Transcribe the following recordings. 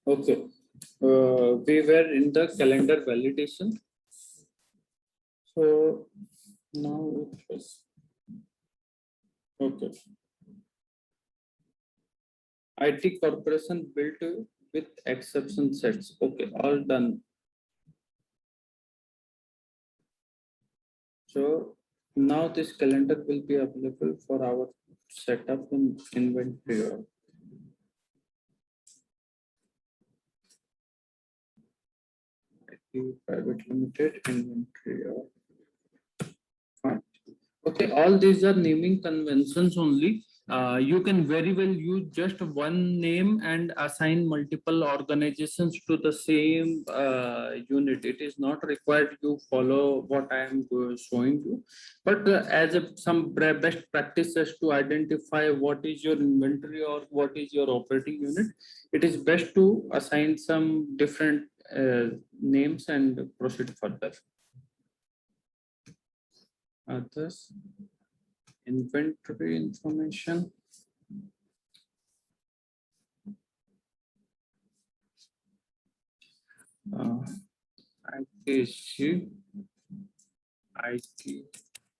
Okay. We were in the calendar validation. So now it was okay. IT corporation built with exception sets. Okay, all done. So now this calendar will be available for our setup in inventory. IT Private Limited inventory. Fine. Okay, all these are naming conventions only. You can very well use just one name and assign multiple organizations to the same unit. It is not required you follow what I am showing you, but as some best practices to identify what is your inventory or what is your operating unit, it is best to assign some different names and proceed further. Others. Inventory information. ITC, IT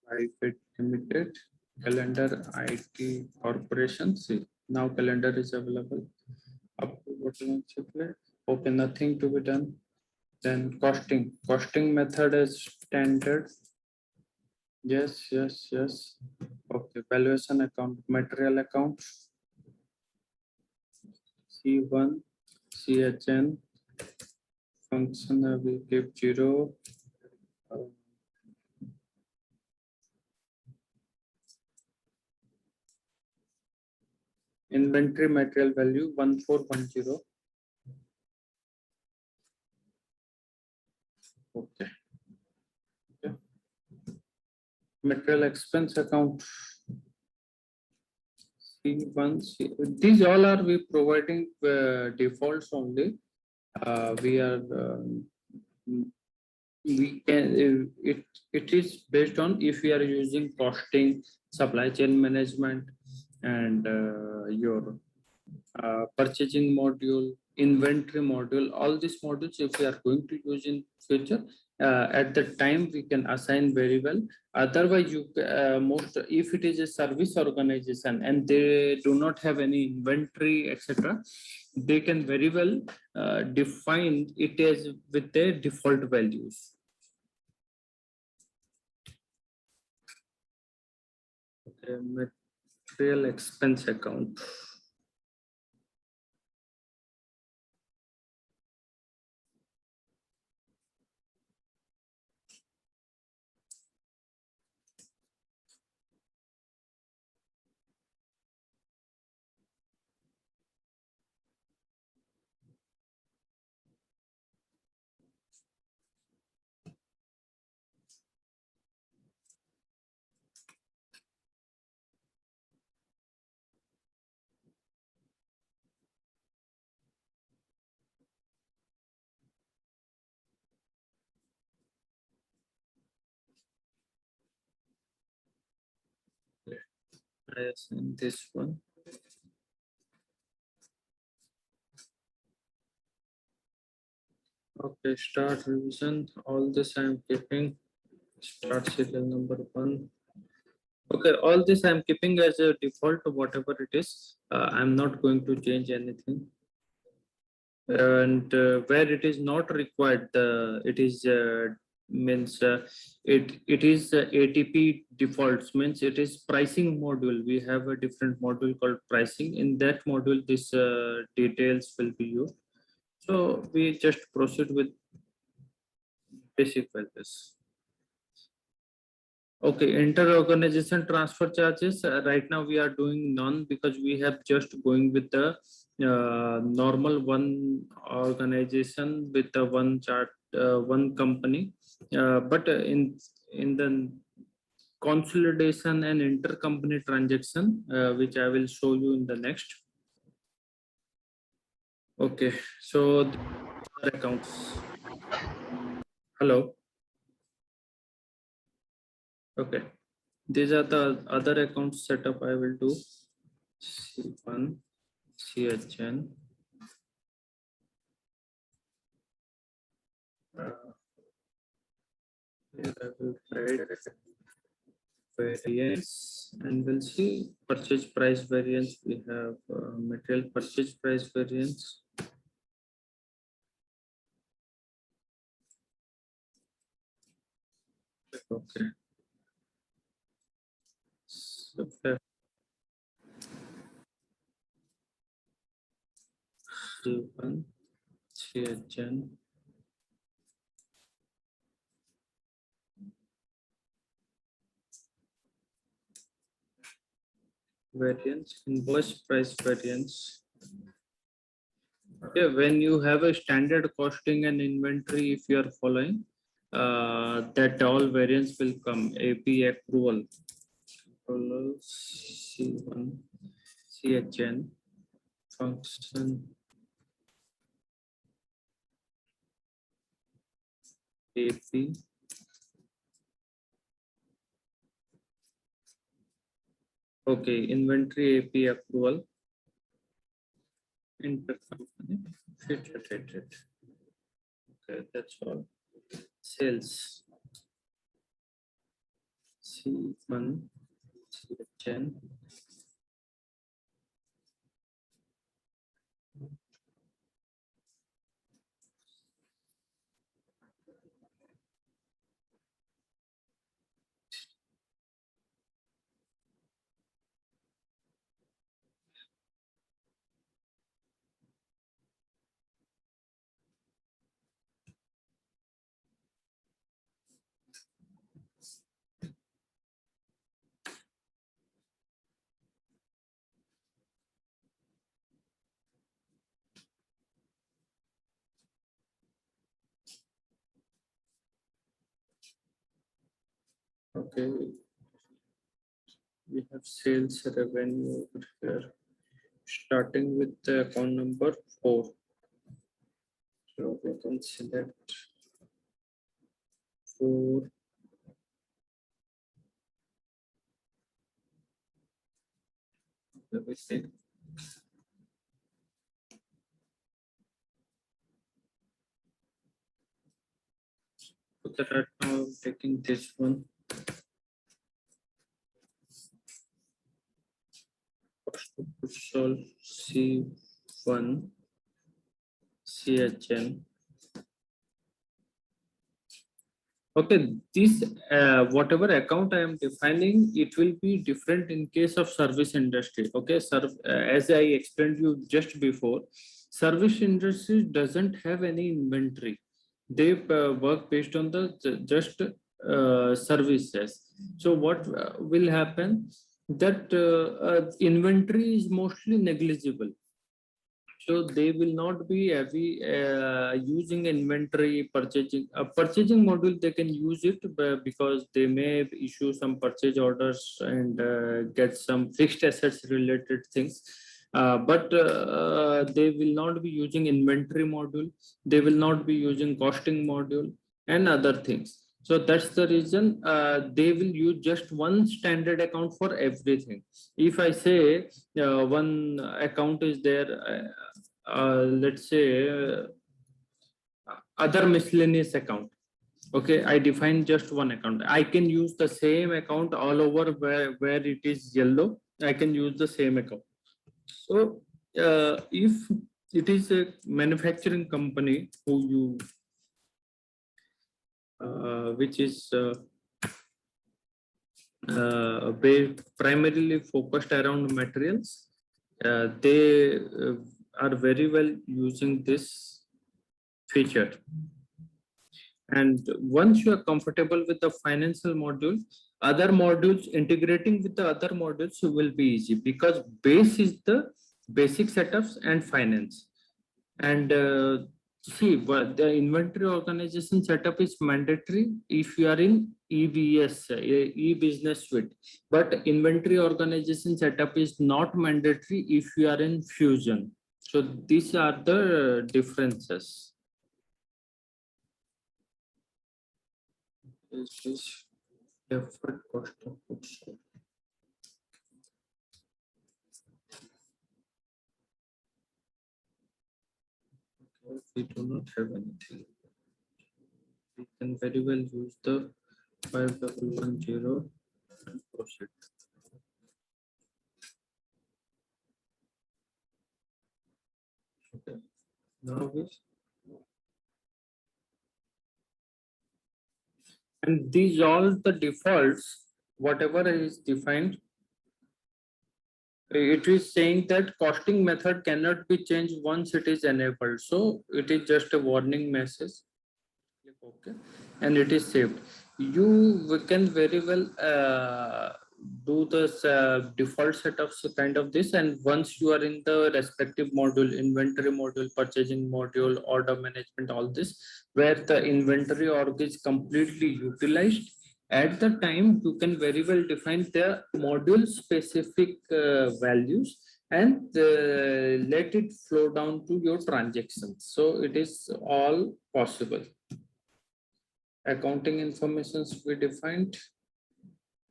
Private Limited, calendar IT Corporation. See, now calendar is available. Up to what you want to play. Okay, nothing to be done. Then costing. Costing method is standard. Yes, yes, yes. Okay, valuation account, material account. C1, CHN, function we give 0. Inventory material value 1410. Okay. Okay. Material expense account C1. These all are we providing defaults only. We are we can it is based on if we are using costing, supply chain management, and your purchasing module, inventory module, all these modules if we are going to use in future, at the time we can assign very well. Otherwise you most if it is a service organization and they do not have any inventory etc, they can very well define it as with their default values. Okay, material expense account. I assign this one. Okay, start revision. All this I am keeping. Start serial number 1. Okay, all this I am keeping as a default, whatever it is. I'm not going to change anything. And where it is not required, it is means it is ATP defaults, means it is pricing module. We have a different module called pricing. In that module, this details will be used. So we just proceed with basic values. Okay, inter-organization transfer charges. Right now we are doing none because we have just going with the normal one organization with the one chart, one company. But in the consolidation and intercompany transaction, which I will show you in the next. Okay, so the accounts. Hello. Okay, these are the other accounts setup I will do. C1, CHN, Here I will write variance and we'll see purchase price variance. We have material purchase price variance. Okay. So C1, CHN, variance, invoice price variance. Okay, when you have a standard costing and inventory, if you are following, that all variance will come. AP accrual, C1, CHN, function, AP, okay, inventory AP accrual, intercompany, future dated. Okay, that's all. Sales, C1, CHN, okay. We have sales revenue over here, starting with the account number 4. So we can select 4. Let me see. Okay, right now I'm taking this one. Cost of goods sold, C1, CHN. Okay, this whatever account I am defining, it will be different in case of service industry. Okay, as I explained you just before, service industry doesn't have any inventory. They work based on the just services. So what will happen? That inventory is mostly negligible. So they will not be heavy using inventory purchasing. Purchasing module they can use it because they may issue some purchase orders and get some fixed assets related things. But they will not be using inventory module. They will not be using costing module and other things. So that's the reason they will use just one standard account for everything. If I say one account is there, let's say other miscellaneous account. Okay, I define just one account. I can use the same account all over where it is yellow. I can use the same account. So if it is a manufacturing company who you which is primarily focused around materials, they are very well using this feature. And once you are comfortable with the financial module, other modules integrating with the other modules will be easy because base is the basic setups and finance. And see, but the inventory organization setup is mandatory if you are in EBS, e-business suite. But inventory organization setup is not mandatory if you are in Fusion. So these are the differences. This is effort cost of goods sold. Okay, we do not have anything. can very well use the 5110 and proceed. Okay. Now and these all the defaults, whatever is defined, it is saying that costing method cannot be changed once it is enabled. So it is just a warning message. Click OK, and it is saved. You can very well do this default setups kind of this, and once you are in the respective module, inventory module, purchasing module, order management, all this, where the inventory org is completely utilized, at the time you can very well define the module specific values and let it flow down to your transactions. So it is all possible. Accounting informations we defined,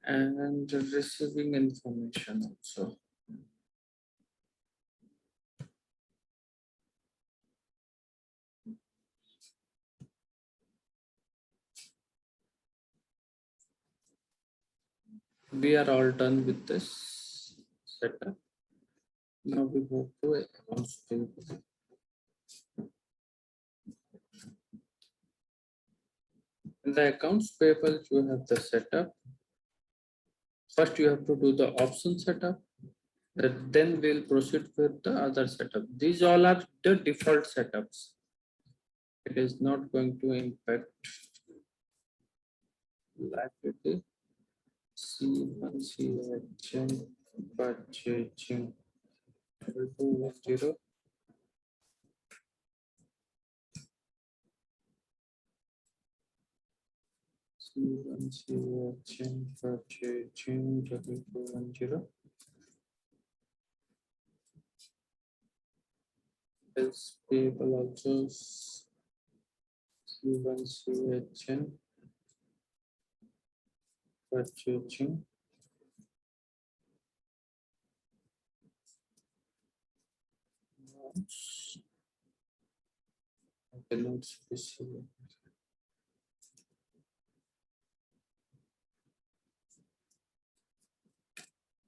and receiving information also. We are all done with this setup. Now we move to accounts payable. In the accounts payable, you have the setup. First, you have to do the option setup. Then we'll proceed with the other setup. These all are the default setups. It is not going to impact liability. C1, C1, purchasing 210. C1, C1, purchasing 210. Bills payable also C1, C1, purchasing. Balance receivable.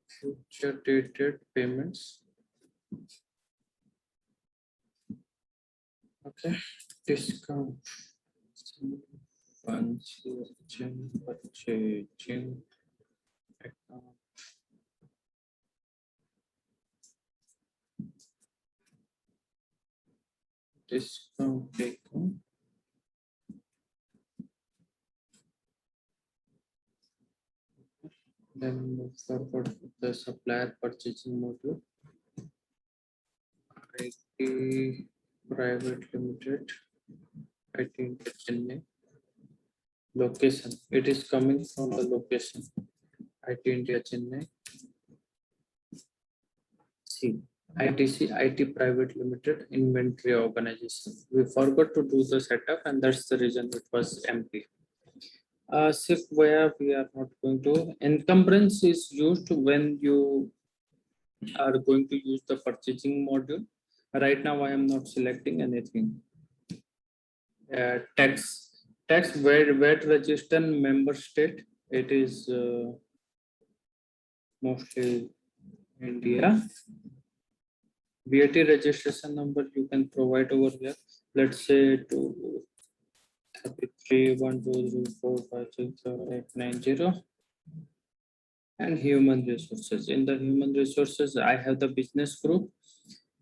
Future dated payments. Okay, discount. Purchasing account. Discount taken. Then move forward with the supplier purchasing module. IT Private Limited, IT Chennai. Location. It is coming from the location. IT India Chennai. C. ITC, IT Private Limited Inventory Organization. We forgot to do the setup, and that's the reason it was empty. Shift where we are not going to. Encumbrance is used when you are going to use the purchasing module. Right now, I am not selecting anything. Tax VAT register member state. It is mostly India. VAT registration number you can provide over here. Let's say to 331234567890. And human resources. In the human resources, I have the business group.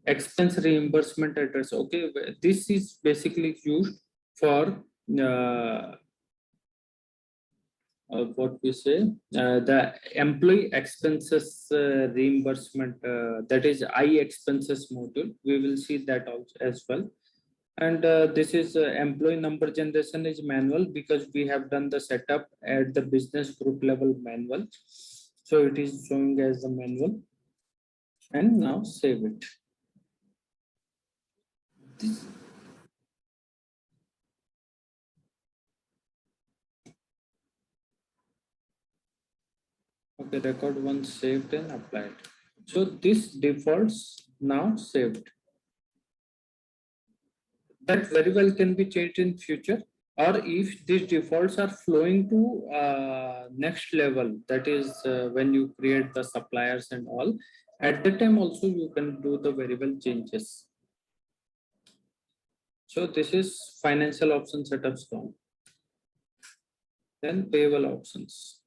Expense reimbursement address. Okay, this is basically used for what we say, the employee expenses reimbursement, that is I expenses module. We will see that also as well. And this is employee number generation is manual because we have done the setup at the business group level manual. So it is showing as the manual. And now save it. Okay, record once saved and applied. So this defaults now saved. That very well can be changed in future. or if these defaults are flowing to next level, that is when you create the suppliers and all, at the time also you can do the variable changes. So this is financial option setups down. Then payable options.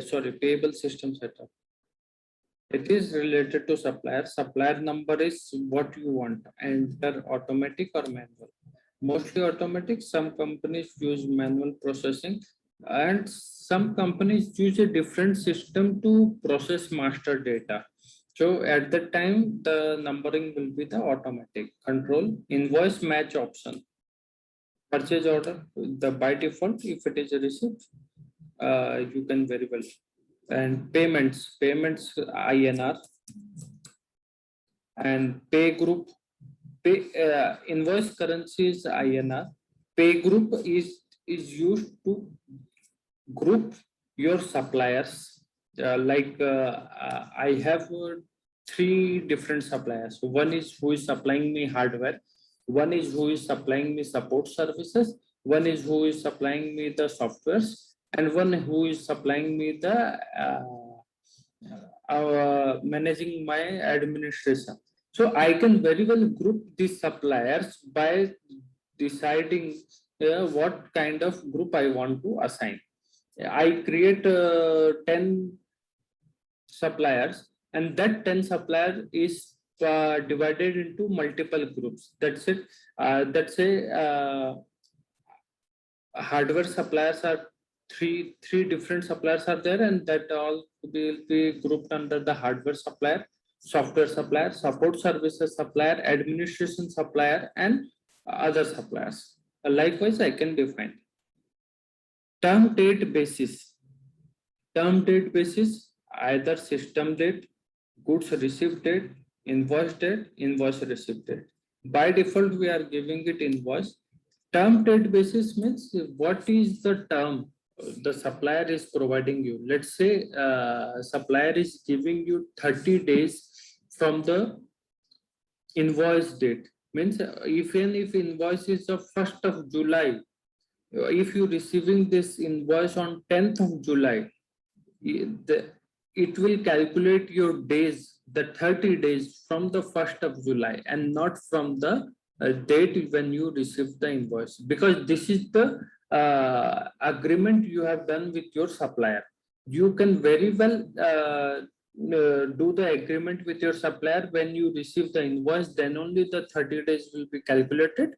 Sorry, payable system setup. It is related to supplier. Supplier number is what you want, enter automatic or manual. Mostly automatic. Some companies use manual processing, and some companies use a different system to process master data. So at that time, the numbering will be the automatic. Control invoice match option. Purchase order, the by default, if it is a receipt, you can very well. And payments INR, and pay group, invoice currency is INR. Pay group is used to group your suppliers. I have three different suppliers. One is who is supplying me hardware, one is who is supplying me support services, one is who is supplying me the softwares, and one who is supplying me the managing my administration. So I can very well group these suppliers by deciding what kind of group I want to assign. I create 10 suppliers, and that 10 supplier is divided into multiple groups. That's it. That's a hardware suppliers are three different suppliers are there, and that all will be grouped under the hardware supplier, software supplier, support services supplier, administration supplier, and other suppliers. Likewise, I can define term date basis. Term date basis, either system date, goods received date, invoice received date. By default, we are giving it invoice. Term date basis means what is the term the supplier is providing you. Let's say supplier is giving you 30 days from the invoice date. Means even if invoice is of 1st of July, if you receiving this invoice on 10th of July, it will calculate your days, the 30 days from the 1st of July and not from the date when you receive the invoice, because this is the agreement you have done with your supplier. You can very well do the agreement with your supplier when you receive the invoice, then only the 30 days will be calculated.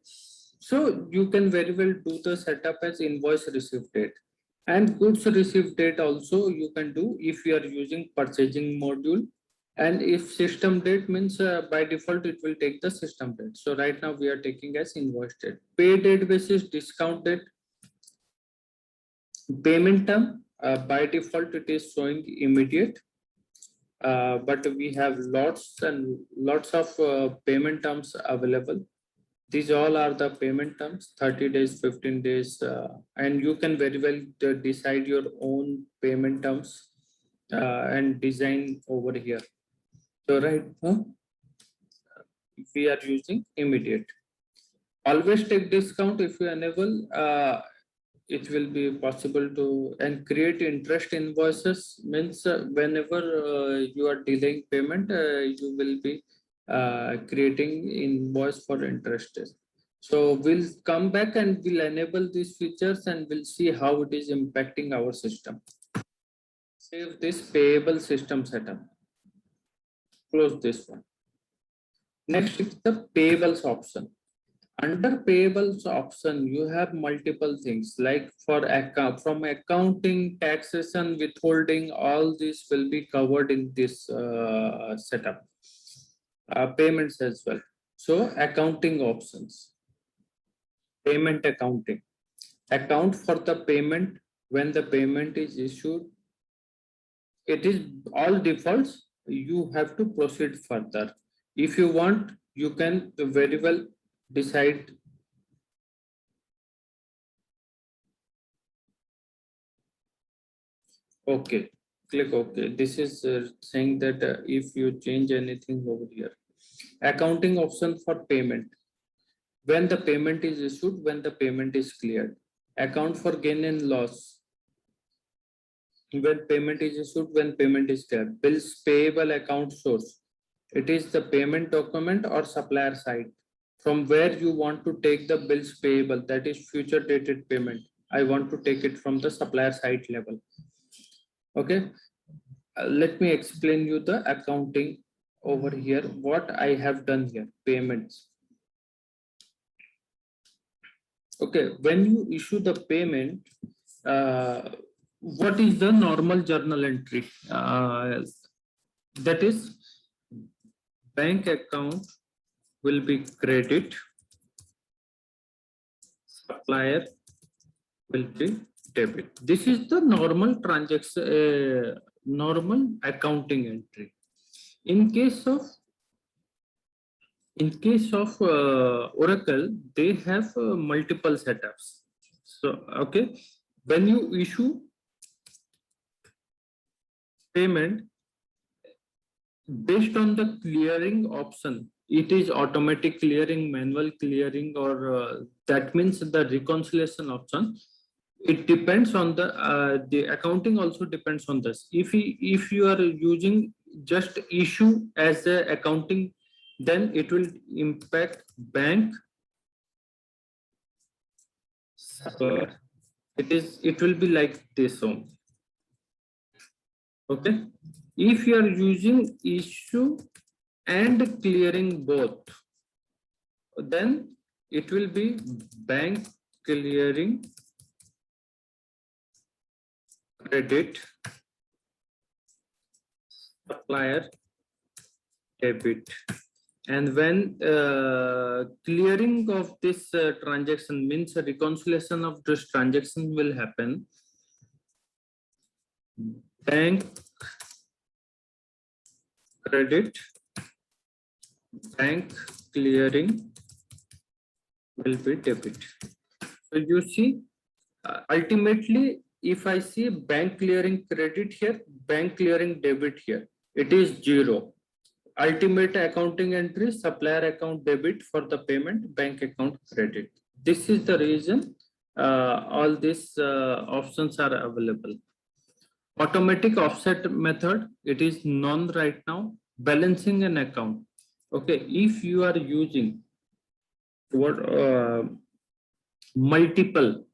So you can very well do the setup as invoice receive date. And goods received date also you can do if you are using purchasing module. And if system date means by default it will take the system date. So right now we are taking as invoice date. Pay date basis, discount date, payment term. By default it is showing immediate. But we have lots and lots of payment terms available. These all are the payment terms, 30 days, 15 days, and you can very well decide your own payment terms and design over here. So right now, we are using immediate. Always take discount if you enable, it will be possible to, and create interest invoices means whenever you are delaying payment, you will be creating invoice for interest. So we'll come back and we'll enable these features and we'll see how it is impacting our system. Save this payable system setup. Close this one. Next is the payables option. Under payables option, you have multiple things like for account, from accounting, taxation, withholding, all this will be covered in this setup. Payments as well. So accounting options, payment accounting, account for the payment when the payment is issued. It is all defaults. You have to proceed further. If you want, you can very well decide. Okay, click OK. This is saying that if you change anything over here, accounting option for payment. when the payment is issued, when the payment is cleared. Account for gain and loss, when payment is issued, when payment is cleared. Bills payable account source, it is the payment document or supplier side from where you want to take the bills payable, that is future dated payment. I want to take it from the supplier side level. Okay, let me explain you the accounting over here, what I have done here. Payments. Okay, when you issue the payment, what is the normal journal entry? That is, bank account will be credit, supplier will be debit. This is the normal transaction, normal accounting entry. In case of Oracle, they have multiple setups. So okay, when you issue payment, based on the clearing option, it is automatic clearing, manual clearing, or that means the reconciliation option. It depends on the accounting also depends on this. If you are using just issue as the accounting, then it will impact bank. It will be like this only. Okay, if you are using issue and clearing both, then it will be bank clearing credit, supplier debit. And when clearing of this transaction means a reconciliation of this transaction will happen, bank credit, bank clearing will be debit. So you see, ultimately, if I see bank clearing credit here, bank clearing debit here, it is 0. Ultimate accounting entry, supplier account debit for the payment, bank account credit. This is the reason all these options are available. Automatic offset method, it is none right now. Balancing an account. Okay, if you are using what multiple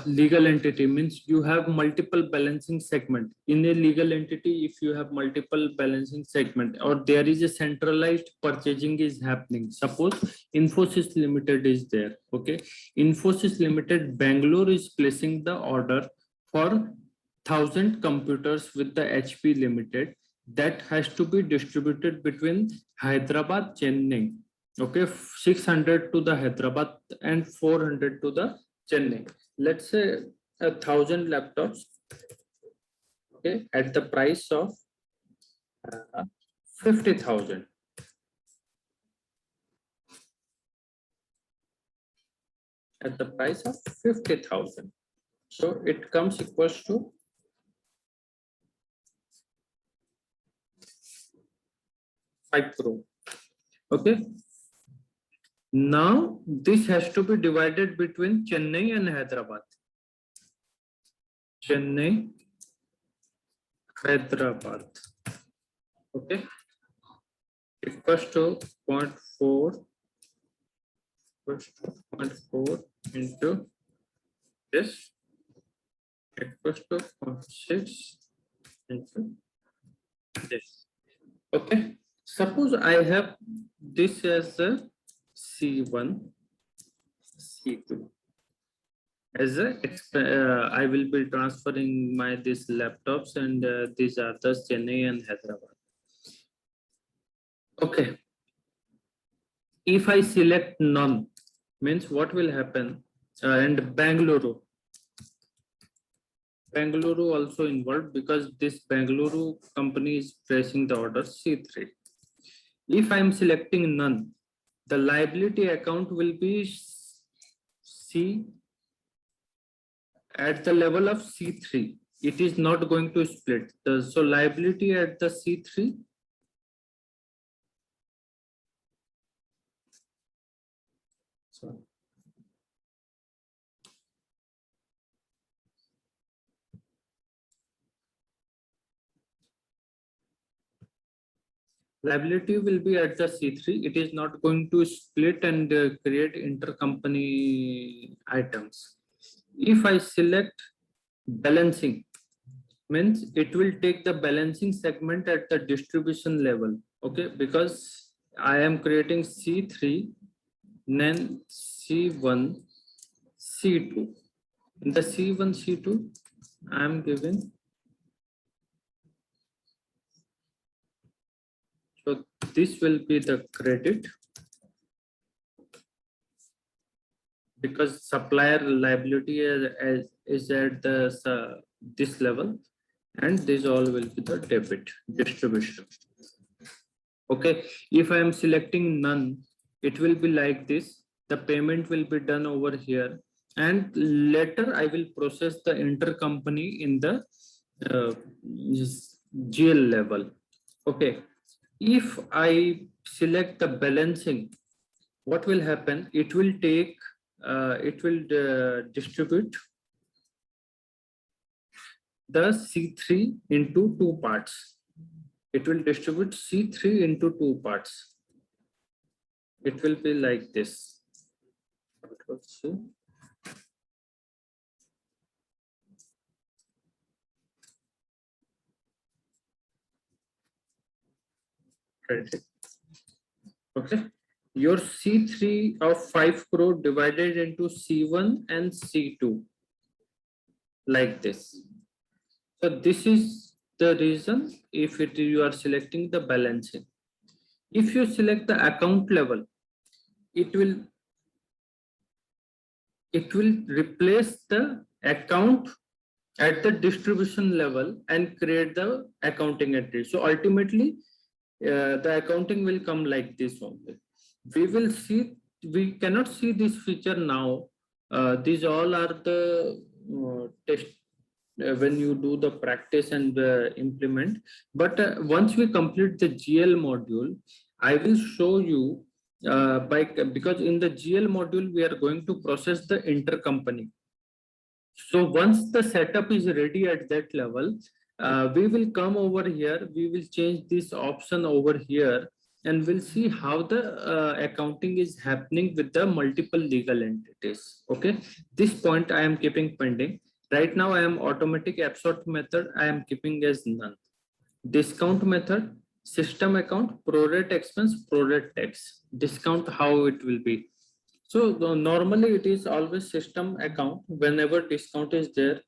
legal entity, means you have multiple balancing segment in a legal entity. If you have multiple balancing segment, or there is a centralized purchasing is happening, suppose Infosys Limited is there. Okay, Infosys Limited Bangalore is placing the order for 1,000 computers with the HP Limited, that has to be distributed between Hyderabad, Chennai. Okay, 600 to the Hyderabad and 400 to the Chennai. Let's say 1,000 laptops, okay, at the price of 50,000. At the price of 50,000. So it comes equals to 5 crore. Okay. Now this has to be divided between Chennai and Hyderabad. Chennai, Hyderabad. Okay. Equals to 0.4 into this, equals to 0.6 into this. Okay. Suppose I have this as a C1, C2. As I will be transferring my these laptops, and these are the Chennai and Hyderabad. Okay. If I select none, means what will happen? And Bangalore also involved, because this Bangalore company is placing the order C3. If I am selecting none, the liability account will be C at the level of C3. It is not going to split. So liability at the C3 So, liability will be at the C3. It is not going to split and create intercompany items. If I select balancing, means it will take the balancing segment at the distribution level. Okay, because I am creating C3, then C1, C2. In the C1, C2, I am giving. So this will be the credit, because supplier liability is at the this level, and this all will be the debit distribution. Okay, if I am selecting none, it will be like this. The payment will be done over here, and later I will process the intercompany in the GL level. Okay, if I select the balancing, what will happen? It will take, it will distribute the C3 into two parts. It will distribute C3 into two parts. It will be like this. Okay, your C3 of 5 crore divided into C1 and C2 like this. So this is the reason if you are selecting the balancing. If you select the account level, it will replace the account at the distribution level and create the accounting entry. So ultimately, the accounting will come like this only. We will see, we cannot see this feature now. These all are the test when you do the practice and implement. But once we complete the GL module, I will show you because in the GL module, we are going to process the intercompany. So once the setup is ready at that level, we will come over here, we will change this option over here, and we'll see how the accounting is happening with the multiple legal entities. Okay, this point I am keeping pending. Right now I am automatic absort method, I am keeping as none. Discount method, system account, prorate expense, prorate tax. Discount, how it will be. So normally it is always system account. Whenever discount is there,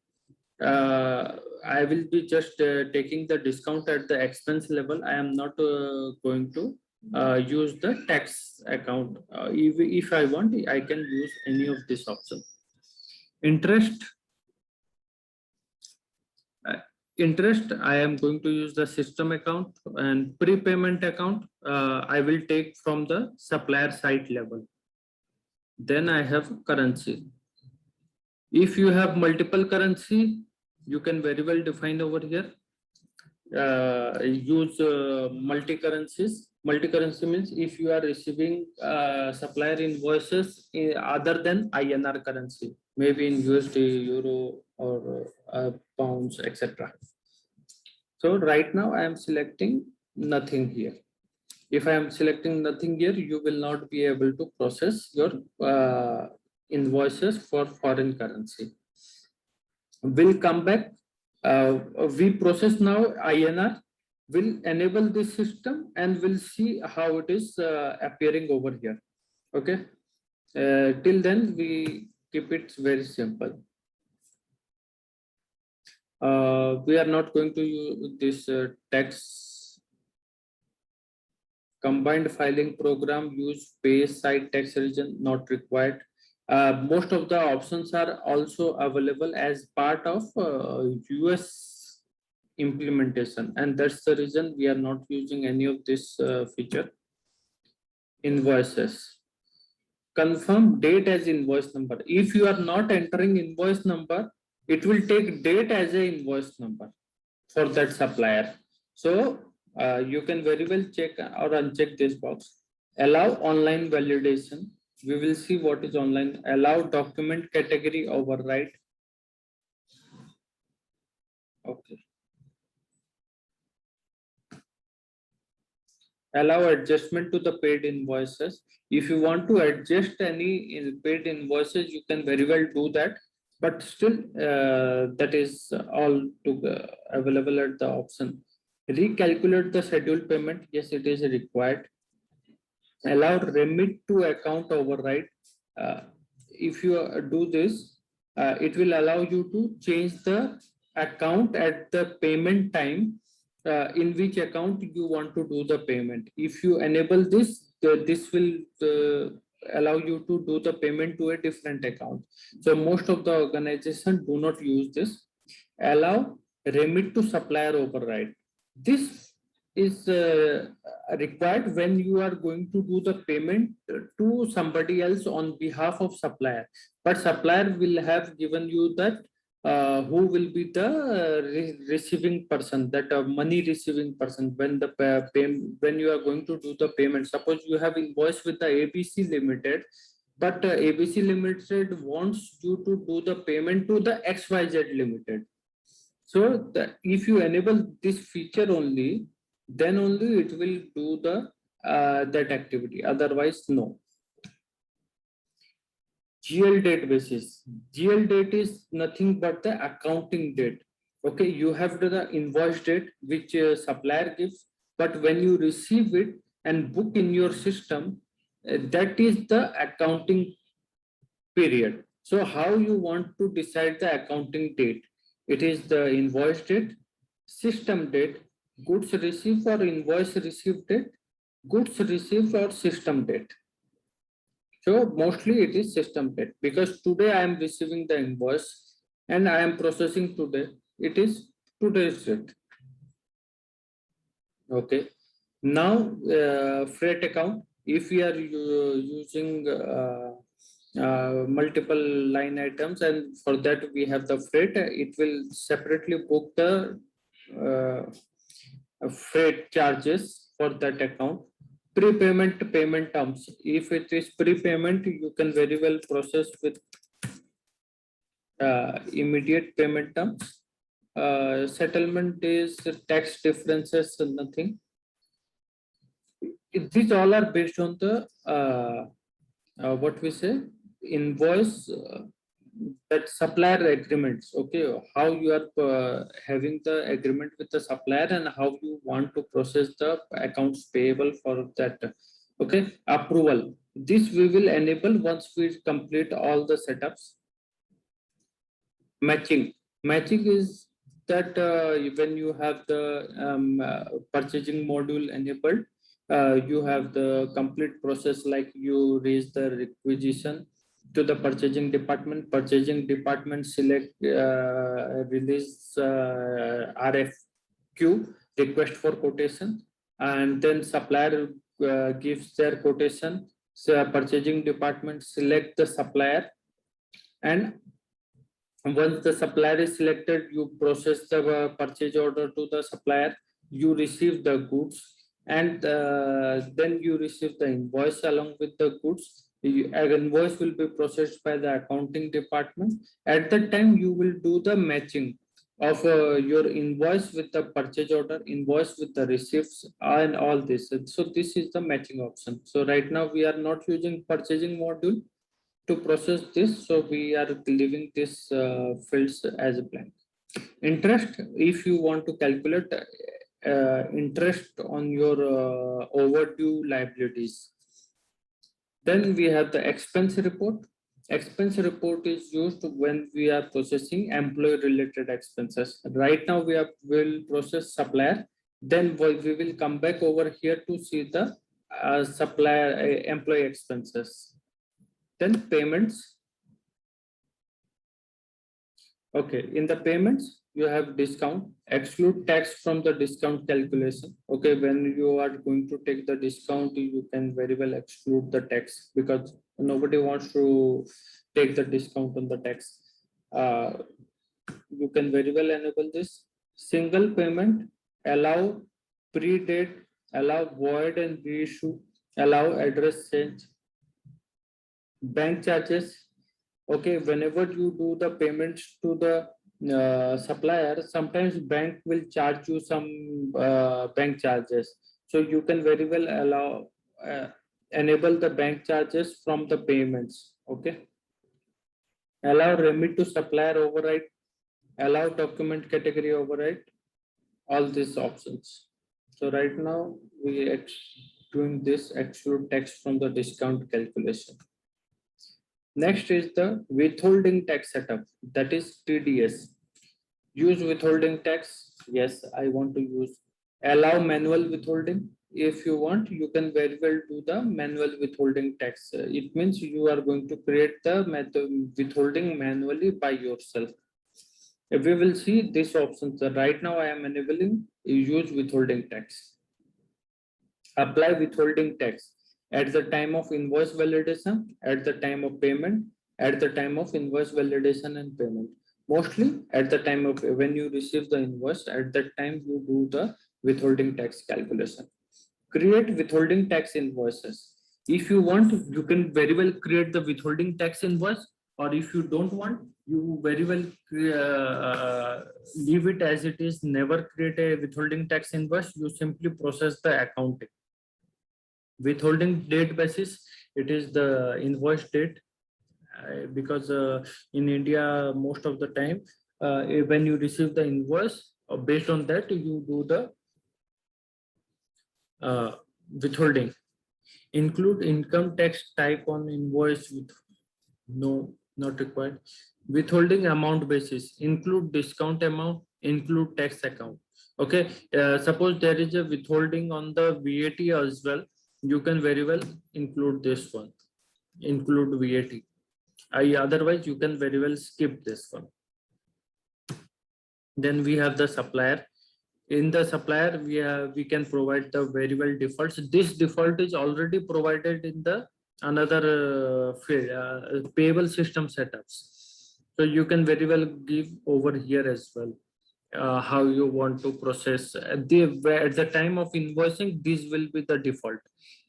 I will be just taking the discount at the expense level. I am not going to use the tax account. If I want, I can use any of this option. Interest. Interest, I am going to use the system account, and prepayment account, I will take from the supplier site level. Then I have currency. If you have multiple currency, you can very well define over here. Use multi-currencies. Multi-currency means if you are receiving supplier invoices other than INR currency, maybe in USD, Euro, or pounds, etc. So right now I am selecting nothing here. If I am selecting nothing here, you will not be able to process your invoices for foreign currency. We'll come back. We process now INR. We'll enable this system and we'll see how it is appearing over here. Okay. Till then, we keep it very simple. We are not going to use this tax combined filing program. Use pay side tax region, not required. Most of the options are also available as part of US implementation, and that's the reason we are not using any of this feature. Invoices. Confirm date as invoice number. If you are not entering invoice number, it will take date as a invoice number for that supplier. So you can very well check or uncheck this box. Allow online validation. We will see what is online. Allow document category override. Okay. Allow adjustment to the paid invoices. If you want to adjust any paid invoices, you can very well do that. But still, that is all available at the option. Recalculate the scheduled payment. Yes, it is required. Allow remit to account override. If you do this, it will allow you to change the account at the payment time, in which account you want to do the payment. If you enable this, this will allow you to do the payment to a different account. So most of the organizations do not use this. Allow remit to supplier override. This is required when you are going to do the payment to somebody else on behalf of supplier, but supplier will have given you that who will be the receiving person, that money receiving person when the when you are going to do the payment. Suppose you have invoice with the ABC Limited, but ABC Limited wants you to do the payment to the XYZ Limited. So if you enable this feature only, then only it will do the that activity. Otherwise, no. GL date basis. GL date is nothing but the accounting date. Okay, you have the invoice date which supplier gives, but when you receive it and book in your system, that is the accounting period. So how you want to decide the accounting date? It is the invoice date, system date, goods received or invoice received date, goods received or system date. So mostly it is system date, because today I am receiving the invoice and I am processing today. It is today's date. Okay. Now freight account. If we are using multiple line items, and for that we have the freight, it will separately book the freight charges for that account. Prepayment payment terms. If it is prepayment, you can very well process with immediate payment terms. Settlement is tax differences, nothing. These all are based on the what we say, invoice, that supplier agreements. Okay, how you are having the agreement with the supplier and how you want to process the accounts payable for that. Okay, approval. This we will enable once we complete all the setups. Matching is that when you have the purchasing module enabled, you have the complete process, like you raise the requisition to the purchasing department select release RFQ, request for quotation, and then supplier gives their quotation. So purchasing department select the supplier, and once the supplier is selected, you process the purchase order to the supplier, you receive the goods, and then you receive the invoice along with the goods. An invoice will be processed by the accounting department. At that time, you will do the matching of your invoice with the purchase order, invoice with the receipts, and all this. And so this is the matching option. So right now we are not using purchasing module to process this, so we are leaving this fields as a blank. Interest, if you want to calculate interest on your overdue liabilities, then we have the expense report. Expense report is used when we are processing employee related expenses. Right now we will process supplier, then we will come back over here to see the supplier employee expenses. Then payments. Okay, in the payments, you have discount, exclude tax from the discount calculation. Okay, when you are going to take the discount, you can very well exclude the tax, because nobody wants to take the discount on the tax. You can very well enable this. Single payment, allow pre-date, allow void and reissue, allow address change. bank charges. Okay, whenever you do the payments to the supplier, sometimes bank will charge you some bank charges. So you can very well allow enable the bank charges from the payments. Okay, allow remit to supplier override, allow document category override, all these options. So right now we doing this exclude text from the discount calculation. Next is the withholding tax setup, that is TDS. Use withholding tax. Yes, I want to use. Allow manual withholding. If you want, you can very well do the manual withholding tax. It means you are going to create the withholding manually by yourself. If we will see this option, so right now I am enabling use withholding tax. Apply withholding tax at the time of invoice validation, at the time of payment, at the time of invoice validation and payment. Mostly at the time of when you receive the invoice, at that time you do the withholding tax calculation. Create withholding tax invoices. If you want, you can very well create the withholding tax invoice, or if you don't want, you very well leave it as it is. Never create a withholding tax invoice. You simply process the accounting. Withholding date basis, it is the invoice date, because in India most of the time when you receive the invoice, based on that you do the withholding. Include income tax type on invoice with no, not required. Withholding amount basis, include discount amount, include tax account. Okay, suppose there is a withholding on the VAT as well, you can very well include this one, include VAT. Otherwise you can very well skip this one. Then we have the supplier. In the supplier, we can provide the very well defaults. This default is already provided in the another field, payable system setups. So you can very well give over here as well. How you want to process at the time of invoicing, this will be the default,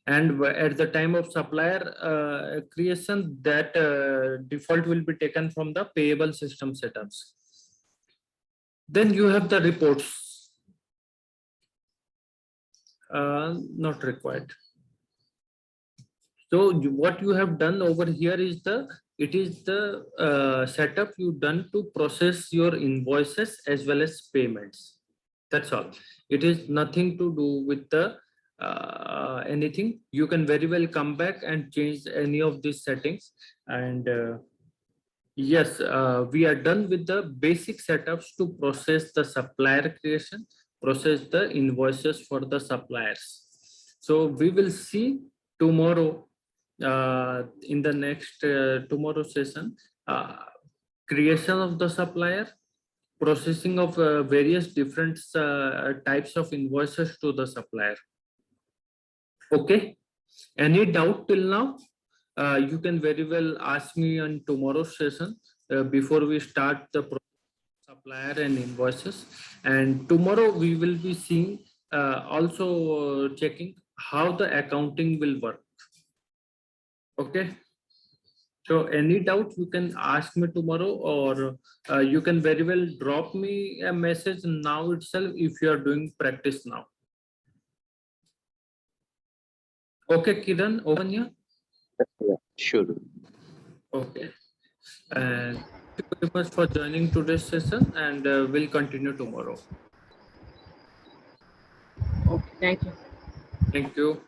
and at the time of supplier creation, that default will be taken from the payable system setups. Then you have the reports, not required. So what you have done over here is it is the setup you done to process your invoices as well as payments. That's all. It is nothing to do with the anything. You can very well come back and change any of these settings. And yes, we are done with the basic setups to process the supplier creation, process the invoices for the suppliers. So we will see tomorrow in the next tomorrow session, creation of the supplier, processing of various different types of invoices to the supplier. Okay, any doubt till now? You can very well ask me on tomorrow's session before we start the supplier and invoices. And tomorrow we will be seeing also checking how the accounting will work. Okay, so any doubt you can ask me tomorrow, or you can very well drop me a message now itself if you are doing practice now. Okay, Kiran, open here. Yeah, sure. Okay, and thank you very much for joining today's session, and we'll continue tomorrow. Okay, thank you. Thank you.